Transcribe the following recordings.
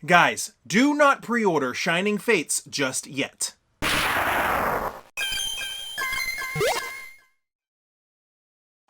Guys, do not pre-order Shining Fates just yet.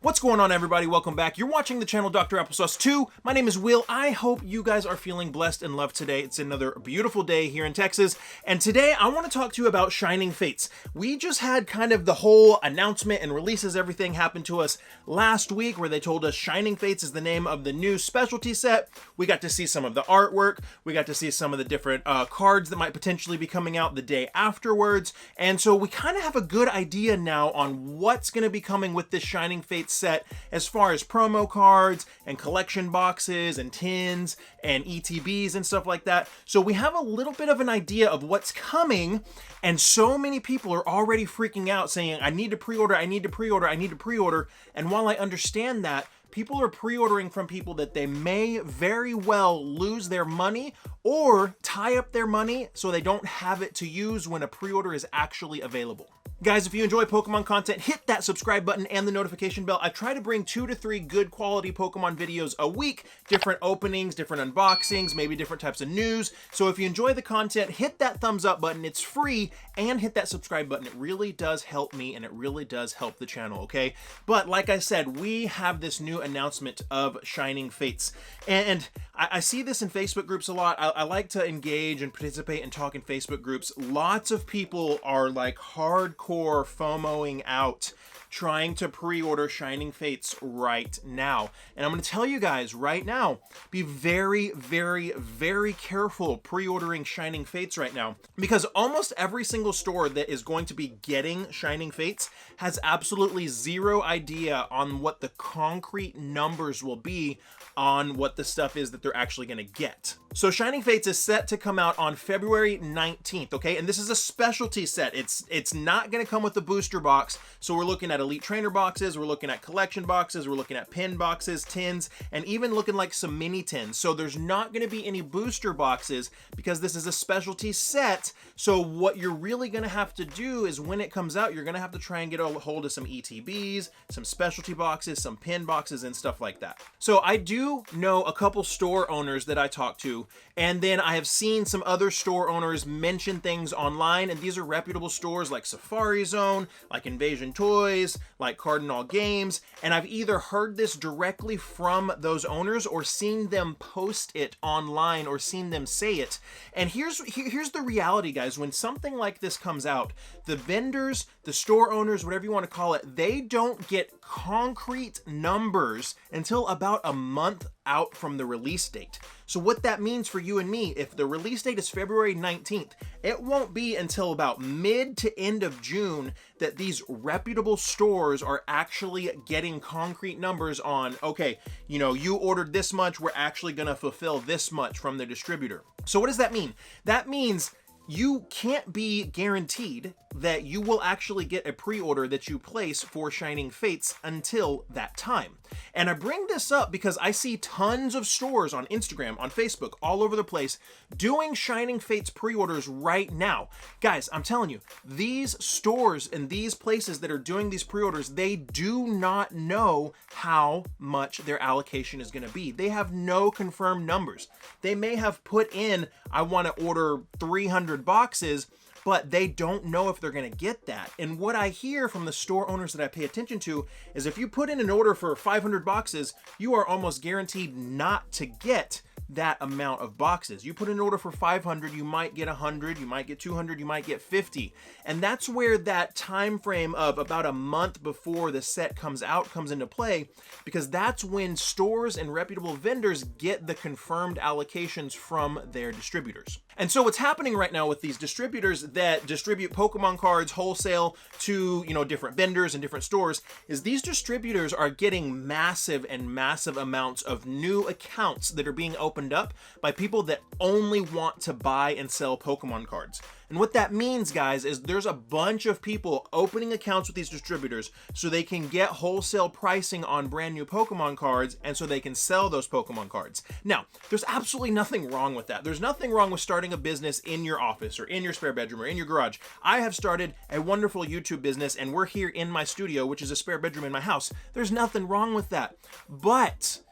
What's going on, everybody? Welcome back. You're watching the channel Dr. Applesauce 2. My name is Will. I hope you guys are feeling blessed and loved today. It's another beautiful day here in Texas, and today I want to talk to you about Shining Fates. We just had kind of the whole announcement and releases, everything happened to us last week where they told us Shining Fates is the name of the new specialty set. We got to see some of the artwork. We got to see some of the different cards that might potentially be coming out the day afterwards, and so we kind of have a good idea now on what's going to be coming with this Shining Fates set as far as promo cards and collection boxes and tins and ETBs and stuff like that. So we have a little bit of an idea of what's coming, and so many people are already freaking out saying, I need to pre-order, I need to pre-order, I need to pre-order. And while I understand that, people are pre-ordering from people that they may very well lose their money or tie up their money so they don't have it to use when a pre-order is actually available. Guys, if you enjoy Pokemon content, hit that subscribe button and the notification bell. I try to bring 2 to 3 good quality Pokemon videos a week, different openings, different unboxings, maybe different types of news. So if you enjoy the content, hit that thumbs up button. It's free, and hit that subscribe button. It really does help me, and it really does help the channel, okay? But like I said, we have this new announcement of Shining Fates, and I see this in Facebook groups a lot. I like to engage and participate and talk in Facebook groups. Lots of people are like hardcore FOMOing out, trying to pre-order Shining Fates right now. And I'm going to tell you guys right now, be very, very, very careful pre-ordering Shining Fates right now, because almost every single store that is going to be getting Shining Fates has absolutely zero idea on what the concrete numbers will be on what the stuff is that they're actually going to get. So Shining Fates is set to come out on February 19th, okay? And this is a specialty set. It's not going to come with the booster box. So we're looking at Elite Trainer boxes, we're looking at collection boxes, we're looking at pin boxes, tins, and even looking like some mini tins. So there's not going to be any booster boxes because this is a specialty set. So what you're really going to have to do is when it comes out, you're going to have to try and get a hold of some ETBs, some specialty boxes, some pin boxes, and stuff like that. So I do know a couple store owners that I talked to, and then I have seen some other store owners mention things online, and these are reputable stores like Safari Zone, like Invasion Toys, like Cardinal Games, and I've either heard this directly from those owners or seen them post it online or seen them say it. And here's the reality, guys. When something like this comes out, the vendors, the store owners, whatever you want to call it, they don't get concrete numbers until about a month out from the release date. So what that means for you and me, if the release date is February 19th, it won't be until about mid to end of June that these reputable stores are actually getting concrete numbers on, okay, you know, you ordered this much, we're actually going to fulfill this much from the distributor. So what does that mean? That means you can't be guaranteed that you will actually get a pre-order that you place for Shining Fates until that time. And I bring this up because I see tons of stores on Instagram, on Facebook, all over the place doing Shining Fates pre-orders right now. Guys, I'm telling you, these stores and these places that are doing these pre-orders, they do not know how much their allocation is going to be. They have no confirmed numbers. They may have put in, I want to order 300 boxes, but they don't know if they're going to get that. And what I hear from the store owners that I pay attention to is if you put in an order for 500 boxes, you are almost guaranteed not to get that amount of boxes. You put in an order for 500, you might get 100, you might get 200, you might get 50. And that's where that time frame of about a month before the set comes out comes into play, because that's when stores and reputable vendors get the confirmed allocations from their distributors. And so what's happening right now with these distributors that distribute Pokemon cards wholesale to, you know, different vendors and different stores is these distributors are getting massive and massive amounts of new accounts that are being opened up by people that only want to buy and sell Pokemon cards. And what that means, guys, is there's a bunch of people opening accounts with these distributors so they can get wholesale pricing on brand new Pokemon cards, and so they can sell those Pokemon cards. Now, there's absolutely nothing wrong with that. There's nothing wrong with starting a business in your office or in your spare bedroom or in your garage. I have started a wonderful YouTube business, and we're here in my studio, which is a spare bedroom in my house. There's nothing wrong with that. But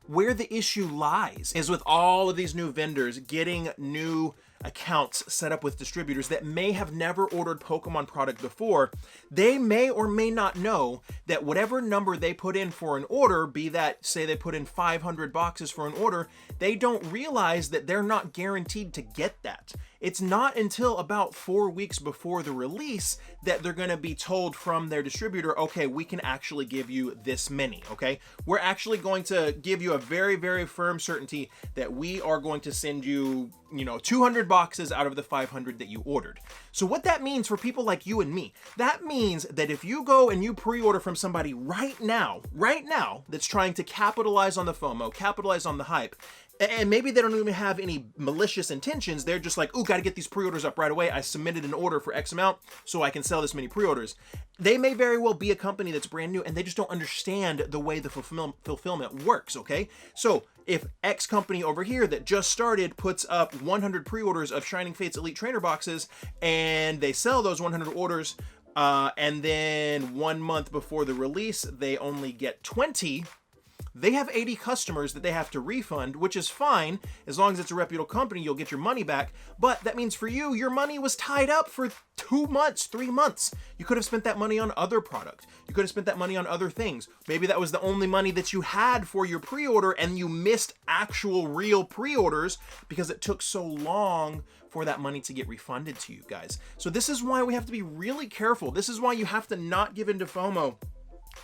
Where the issue lies is with all of these new vendors getting new accounts set up with distributors that may have never ordered Pokemon product before. They may or may not know that whatever number they put in for an order, be that, say they put in 500 boxes for an order, they don't realize that they're not guaranteed to get that. It's not until about 4 weeks before the release that they're going to be told from their distributor, okay, we can actually give you this many, okay? We're actually going to give you a very, very firm certainty that we are going to send you, 200 boxes out of the 500 that you ordered. So what that means for people like you and me, that means that if you go and you pre-order from somebody right now, that's trying to capitalize on the FOMO, capitalize on the hype, and maybe they don't even have any malicious intentions. They're just like, ooh, got to get these pre-orders up right away. I submitted an order for X amount so I can sell this many pre-orders. They may very well be a company that's brand new and they just don't understand the way the fulfillment works, okay? So if X company over here that just started puts up 100 pre-orders of Shining Fates Elite Trainer boxes and they sell those 100 orders, and then 1 month before the release, they only get 20, they have 80 customers that they have to refund, which is fine. As long as it's a reputable company, you'll get your money back. But that means for you, your money was tied up for 2 months, 3 months. You could have spent that money on other product. You could have spent that money on other things. Maybe that was the only money that you had for your pre-order and you missed actual real pre-orders because it took so long for that money to get refunded to you guys. So this is why we have to be really careful. This is why you have to not give into FOMO.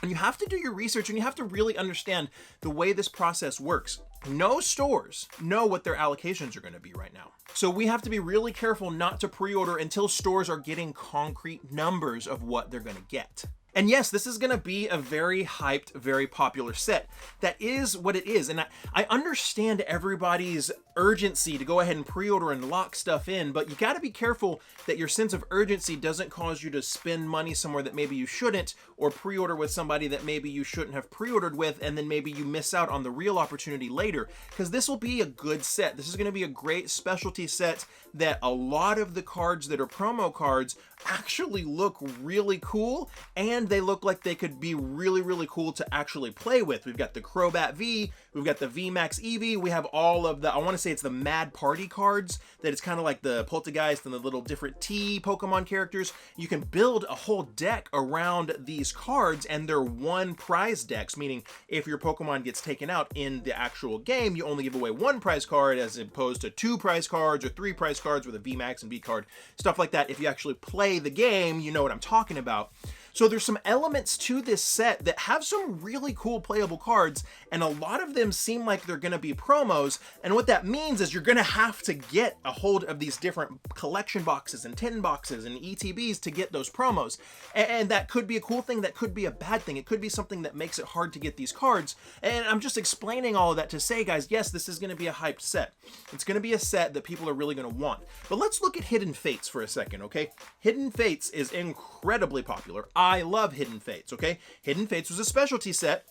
And you have to do your research and you have to really understand the way this process works. No stores know what their allocations are going to be right now. So we have to be really careful not to pre-order until stores are getting concrete numbers of what they're going to get. And yes, this is going to be a very hyped, very popular set. That is what it is. And I understand everybody's urgency to go ahead and pre-order and lock stuff in, but you got to be careful that your sense of urgency doesn't cause you to spend money somewhere that maybe you shouldn't, or pre-order with somebody that maybe you shouldn't have pre-ordered with, and then maybe you miss out on the real opportunity later. Because this will be a good set. This is going to be a great specialty set that a lot of the cards that are promo cards actually look really cool, and they look like they could be really, really cool to actually play with. We've got the Crobat V, we've got the VMAX Eevee, we have all of the, I want to say it's the Mad Party cards, that it's kind of like the Poltergeist and the little different T Pokemon characters. You can build a whole deck around these cards, and they're one prize decks, meaning if your Pokemon gets taken out in the actual game, you only give away one prize card as opposed to 2 prize cards or 3 prize cards with a VMAX and V card, stuff like that. If you actually play the game, you know what I'm talking about. So there's some elements to this set that have some really cool playable cards, and a lot of them seem like they're going to be promos. And what that means is you're going to have to get a hold of these different collection boxes and tin boxes and ETBs to get those promos. And that could be a cool thing, that could be a bad thing. It could be something that makes it hard to get these cards. And I'm just explaining all of that to say, guys, yes, this is going to be a hyped set. It's going to be a set that people are really going to want. But let's look at Hidden Fates for a second, okay? Hidden Fates is incredibly popular. I love Hidden Fates, okay? Hidden Fates was a specialty set,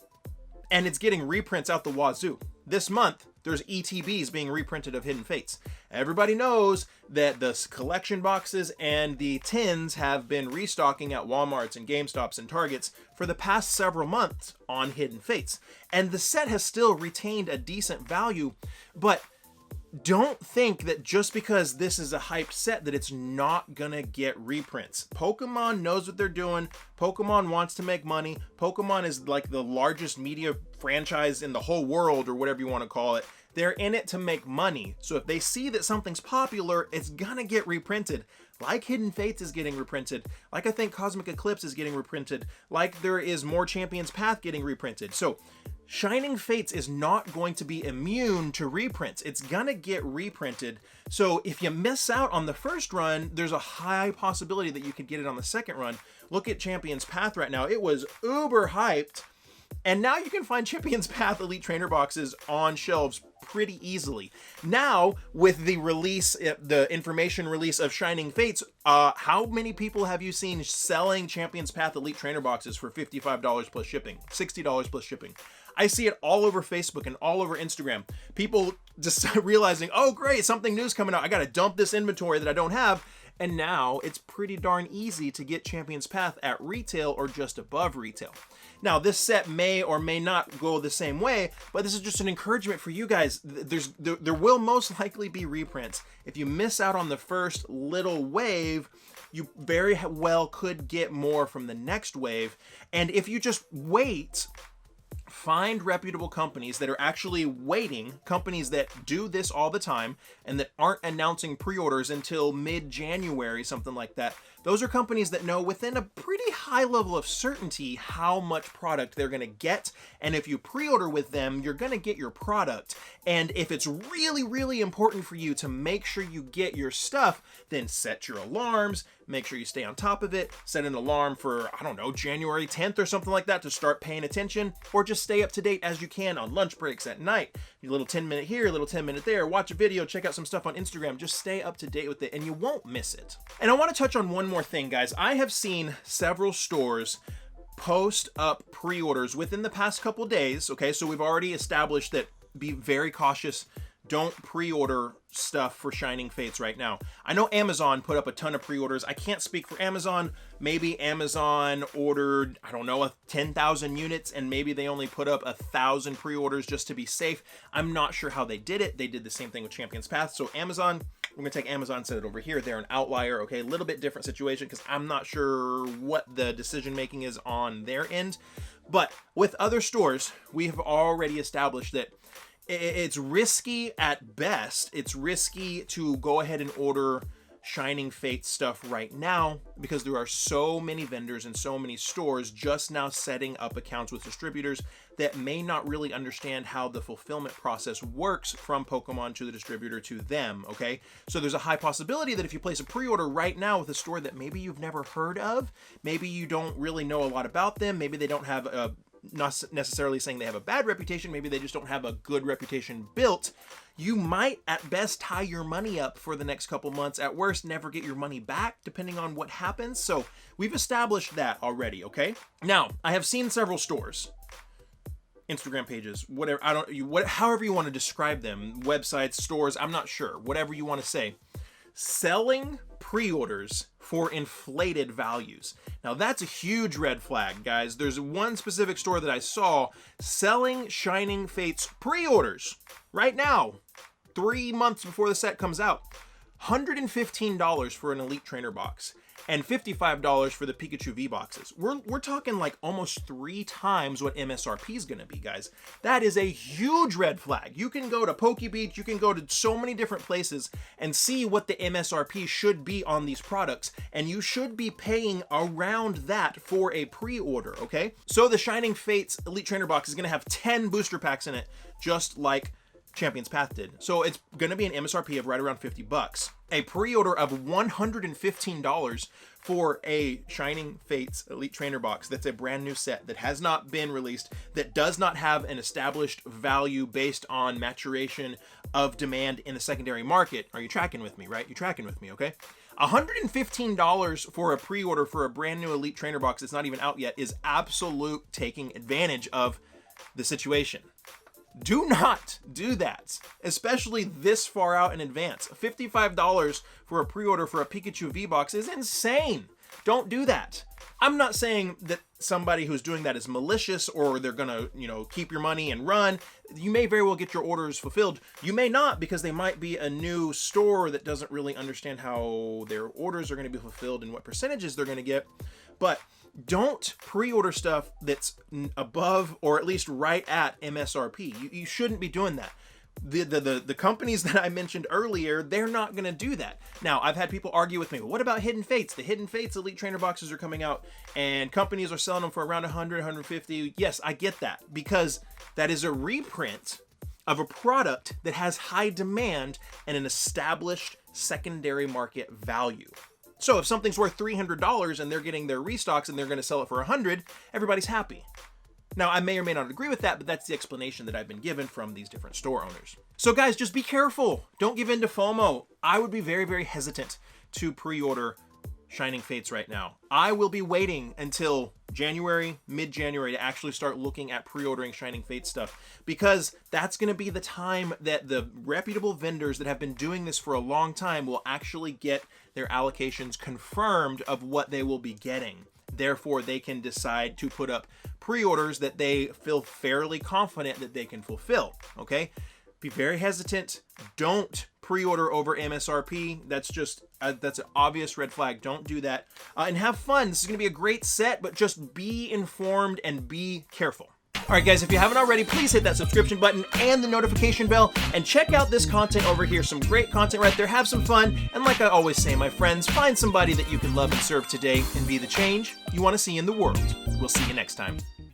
and it's getting reprints out the wazoo. This month, there's ETBs being reprinted of Hidden Fates. Everybody knows that the collection boxes and the tins have been restocking at Walmarts and GameStops and Targets for the past several months on Hidden Fates. And the set has still retained a decent value, but don't think that just because this is a hyped set that it's not gonna get reprints. Pokemon knows what they're doing. Pokemon wants to make money. Pokemon is like the largest media franchise in the whole world, or whatever you want to call it. They're in it to make money. So if they see that something's popular, it's gonna get reprinted. Like Hidden Fates is getting reprinted. Like I think Cosmic Eclipse is getting reprinted. Like there is more Champion's Path getting reprinted. So Shining Fates is not going to be immune to reprints. It's gonna get reprinted. So if you miss out on the first run, there's a high possibility that you could get it on the second run. Look at Champion's Path right now. It was uber hyped. And now you can find Champion's Path Elite Trainer boxes on shelves pretty easily. Now, with the release, the information release of Shining Fates, how many people have you seen selling Champion's Path Elite Trainer boxes for $55 plus shipping, $60 plus shipping? I see it all over Facebook and all over Instagram. People just realizing, oh great, something new's coming out. I gotta dump this inventory that I don't have. And now it's pretty darn easy to get Champion's Path at retail or just above retail. Now, this set may or may not go the same way, but this is just an encouragement for you guys. There will most likely be reprints. If you miss out on the first little wave, you very well could get more from the next wave. And if you just wait, find reputable companies that are actually waiting, companies that do this all the time and that aren't announcing pre-orders until mid-January, something like that. Those are companies that know within a pretty high level of certainty how much product they're going to get. And if you pre-order with them, you're going to get your product. And if it's really, really important for you to make sure you get your stuff, then set your alarms, make sure you stay on top of it, set an alarm for, I don't know, January 10th or something like that to start paying attention, or just stay up to date as you can on lunch breaks at night. A little 10-minute here, a little 10-minute there, watch a video, check out some stuff on Instagram, just stay up to date with it and you won't miss it. And I want to touch on one more thing, guys. I have seen several stores post up pre-orders within the past couple days. Okay, so we've already established that be very cautious. Don't pre-order stuff for Shining Fates right now. I know Amazon put up a ton of pre-orders. I can't speak for Amazon. Maybe Amazon ordered, I don't know, 10,000 units and maybe they only put up 1,000 pre-orders just to be safe. I'm not sure how they did it. They did the same thing with Champion's Path. So Amazon, we're gonna take Amazon and set it over here. They're an outlier, okay? A little bit different situation because I'm not sure what the decision making is on their end. But with other stores, we have already established that it's risky at best. It's risky to go ahead and order Shining Fates stuff right now because there are so many vendors and so many stores just now setting up accounts with distributors that may not really understand how the fulfillment process works from Pokemon to the distributor to them, okay? So there's a high possibility that if you place a pre-order right now with a store that maybe you've never heard of, maybe you don't really know a lot about them, maybe they don't have a, not necessarily saying they have a bad reputation, maybe they just don't have a good reputation built, you might at best tie your money up for the next couple months, at worst never get your money back depending on what happens. So we've established that already, okay? Now, I have seen several stores, Instagram pages, whatever, however you want to describe them, websites, stores, I'm not sure, whatever you want to say, selling pre-orders for inflated values. Now that's a huge red flag, guys. There's one specific store that I saw selling Shining Fates pre-orders right now, 3 months before the set comes out. $115 for an Elite Trainer box and $55 for the Pikachu V boxes. We're talking like almost 3 times what MSRP is gonna be, guys. That is a huge red flag. You can go to PokeBeach, you can go to so many different places and see what the MSRP should be on these products, and you should be paying around that for a pre-order, okay? So the Shining Fates Elite Trainer box is gonna have 10 booster packs in it, just like Champion's Path did. So it's going to be an MSRP of right around 50 bucks. A pre-order of $115 for a Shining Fates Elite Trainer box that's a brand new set that has not been released, that does not have an established value based on maturation of demand in the secondary market. Are you tracking with me, right? You're tracking with me, okay? $115 for a pre-order for a brand new Elite Trainer box that's not even out yet is absolute taking advantage of the situation. Do not do that, especially this far out in advance. $55 for a pre-order for a Pikachu V-Box is insane. Don't do that. I'm not saying that somebody who's doing that is malicious or they're gonna, keep your money and run. You may very well get your orders fulfilled. You may not, because they might be a new store that doesn't really understand how their orders are gonna be fulfilled and what percentages they're gonna get. But don't pre-order stuff that's above or at least right at MSRP. You shouldn't be doing that. The companies that I mentioned earlier, they're not going to do that. Now, I've had people argue with me, well, what about Hidden Fates? The Hidden Fates Elite Trainer boxes are coming out and companies are selling them for around 100, 150. Yes, I get that, because that is a reprint of a product that has high demand and an established secondary market value. So if something's worth $300 and they're getting their restocks and they're going to sell it for $100, everybody's happy. Now, I may or may not agree with that, but that's the explanation that I've been given from these different store owners. So guys, just be careful. Don't give in to FOMO. I would be very, very hesitant to pre-order Shining Fates right now. I will be waiting until January, mid-January, to actually start looking at pre-ordering Shining Fates stuff, because that's going to be the time that the reputable vendors that have been doing this for a long time will actually get their allocations confirmed of what they will be getting. Therefore, they can decide to put up pre-orders that they feel fairly confident that they can fulfill, okay? Be very hesitant. Don't pre-order over MSRP. That's just that's an obvious red flag. Don't do that. And have fun. This is going to be a great set, but just be informed and be careful. All right, guys, if you haven't already, please hit that subscription button and the notification bell, and check out this content over here. Some great content right there. Have some fun. And like I always say, my friends, find somebody that you can love and serve today and be the change you want to see in the world. We'll see you next time.